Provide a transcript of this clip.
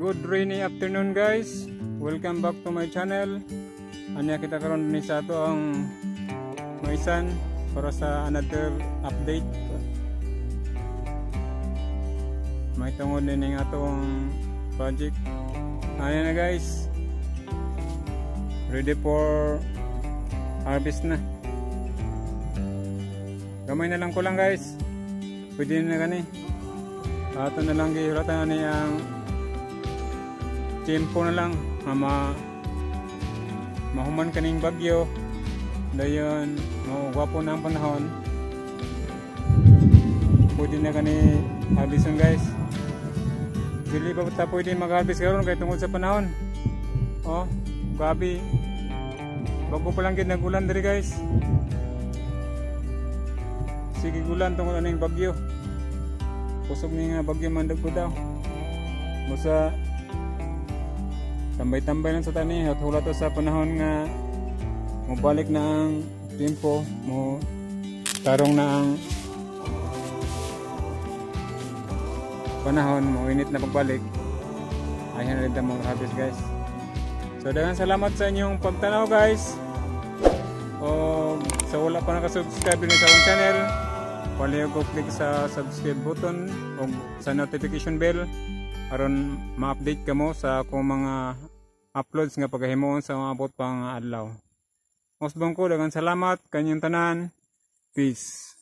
Good rainy afternoon guys. Welcome back to my channel. Anya kita karon ni sa ato ang maisan para sa another update. May tungod din ng atong project. Ayan na guys. Ready for harvest na. Gamay na lang ko lang guys. Pwede na gani. Ato na lang gihulatan ni ang tempo na lang mahuman kaning bagyo dayon gwapo na ang panahon. Pwede na kani harveston guys. Dili pa ta pwede mag-harvest karon kay tungod sa panahon. Oh, gabi. Bago pa lang gid nagulan diri guys. Sige gulan tungod aning bagyo. Kusog ni nga bagyo mandag ko daw. Musa tambay-tambay lang sa tani at hula to sa panahon nga mabalik na ang tempo mo tarong na ang panahon mo init na pagbalik. Ayan na rin ang mga harvest guys. So daghang salamat sa inyong pagtanaw guys. O sa wala pa nakasubscribe din sa akong channel, paliw ko click sa subscribe button o sa notification bell aron ma-update kamo sa akong mga uploads nga paghimuon sa mga abot pang adlaw. Mosbong ko daghang salamat kanyang tanan. Peace.